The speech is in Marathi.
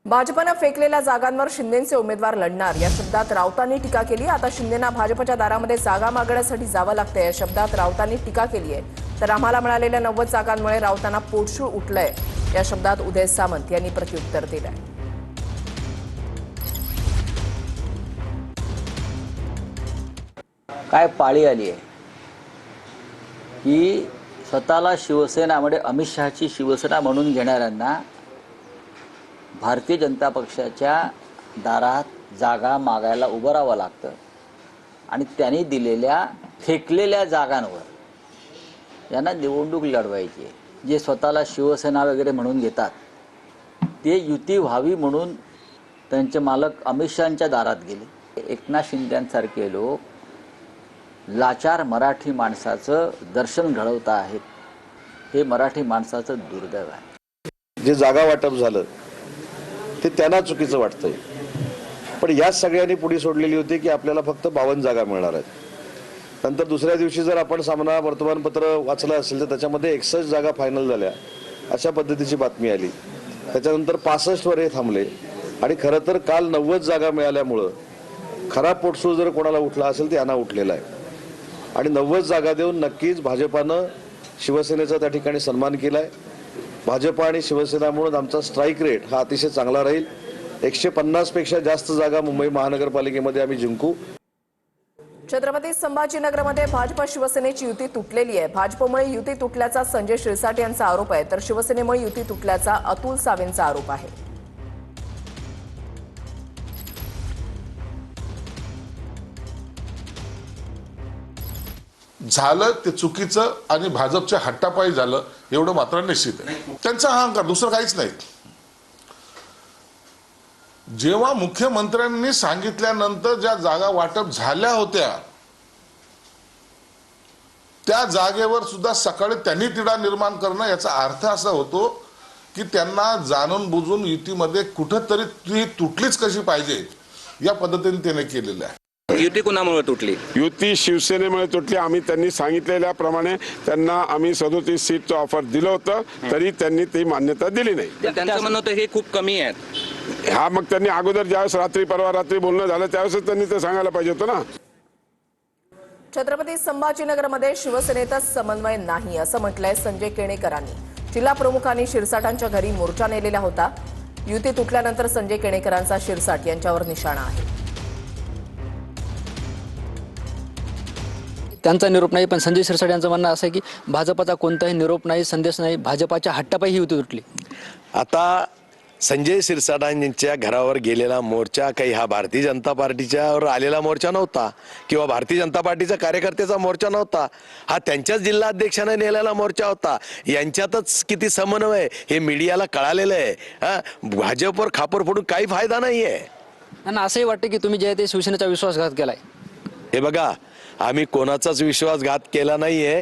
भाजपनं फेकलेल्या जागांवर शिंदेंचे उमेदवार लढणार या शब्दात राऊतांनी टीका केली। आता शिंदेंना भाजपच्या दारामध्ये जागा मागण्यासाठी जावं लागतंय या शब्दात राऊतांनी टीका केली आहे। तर आम्हाला मिळालेल्या 90 जागांमुळे राऊतांना पोटशूळ उठलंय या शब्दात उदय सामंत यांनी प्रत्युत्तर दिलंय। काय पाळी आली आहे की स्वतःला शिवसेना म्हणजे अमित शहाची शिवसेना म्हणून घेणाऱ्यांना भारतीय जनता पक्षाच्या दारात जागा मागायला उभं राहावं लागतं आणि त्यांनी दिलेल्या फेकलेल्या जागांवर यांना निवडणूक लढवायची आहे। जे स्वतःला शिवसेना वगैरे म्हणून घेतात ते युती व्हावी म्हणून त्यांचे मालक अमित शहांच्या दारात गेले। एकनाथ शिंदेंसारखे लोक लाचार मराठी माणसाचं दर्शन घडवत आहेत, हे मराठी माणसाचं दुर्दैव आहे। जे जागा वाटप झालं ते त्यांना चुकीचं वाटतंय, पण याच सगळ्यांनी पुढे सोडलेली होती की आपल्याला फक्त 52 जागा मिळणार आहेत। नंतर दुसऱ्या दिवशी जर आपण सामना वर्तमानपत्र वाचलं असेल तर त्याच्यामध्ये 61 जागा फायनल झाल्या अशा पद्धतीची बातमी आली। त्याच्यानंतर 65 वर हे थांबले आणि खरं तर काल 90 जागा मिळाल्यामुळं खरा पोटसूळ जर कोणाला उठला असेल तर यांना उठलेला आहे आणि 90 जागा देऊन नक्कीच भाजपानं शिवसेनेचा त्या ठिकाणी सन्मान केलाय। भाजप आणि शिवसेना म्हणून आमचा स्ट्राईक रेट हा अतिशय चांगला राहील। 150 पेक्षा जास्त जागा मुंबई महानगरपालिकेमध्ये आम्ही जिंकू। छत्रपती संभाजीनगरमध्ये भाजप शिवसेनेची युती तुटलेली आहे। भाजपमुळे युती तुटल्याचा संजय शिरसाट यांचा आरोप आहे, तर शिवसेनेमुळे युती तुटल्याचा अतुल सावेंचा आरोप आहे। झालं ते चुकीचं आणि भाजपच्या हट्टापायी झालं एवढं मात्र निश्चित आहे। त्यांचा हा अहंकार, दुसरं काहीच नाही। जेव्हा मुख्यमंत्र्यांनी सांगितल्यानंतर ज्या जागा वाटप झाल्या होत्या त्या जागेवर सुद्धा सकाळी त्यांनी तिढा निर्माण करणं याचा अर्थ असा होतो की त्यांना जाणून बुजून युतीमध्ये कुठंतरी ती तुटलीच कशी पाहिजे या पद्धतीने त्याने केलेलं आहे। युती कुणामुळे तुटली? युती शिवसेनेमुळे तुटली। आम्ही त्यांनी सांगितलेल्याप्रमाणे त्यांना आम्ही 37 सीटचं ऑफर दिलं होतं, तरी त्यांनी ती मान्यता दिली नाही। त्यांचं म्हणणं होतं हे खूप कमी आहेत। हा मग त्यांनी अगोदर ज्यावेळेस परवा रात्री बोलणं झालं त्यावेळेस त्यांनी ते सांगायला पाहिजे होतं ना। छत्रपती संभाजीनगरमध्ये शिवसेनेतच समन्वय नाही असं म्हटलंय संजय केणेकरांनी। जिल्हा प्रमुखांनी शिरसाटांच्या घरी मोर्चा नेलेला होता। युती तुटल्यानंतर संजय केणेकरांचा शिरसाट यांच्यावर निशाणा आहे। त्यांचा निरोप नाही, पण संजय शिरसाट यांचं म्हणणं असं आहे की भाजपाचा कोणताही निरोप नाही, संदेश नाही, भाजपाच्या हट्टापायी ही युती तुटली। आता संजय शिरसाटांच्या घरावर गेलेला मोर्चा काही हा भारतीय जनता पार्टीच्यावर आलेला मोर्चा नव्हता किंवा भारतीय जनता पार्टीचा कार्यकर्त्याचा मोर्चा नव्हता, हा त्यांच्याच जिल्हा अध्यक्षाने नेलेला मोर्चा होता। यांच्यातच किती समन्वय हे मीडियाला कळालेलं आहे। भाजपवर खापर फोडून काही फायदा नाहीये। त्यांना असंही वाटतं की तुम्ही जे ते शिवसेनेचा विश्वासघात केलाय। हे बघा, आम्ही कोणाचाच विश्वासघात केला नाहीये।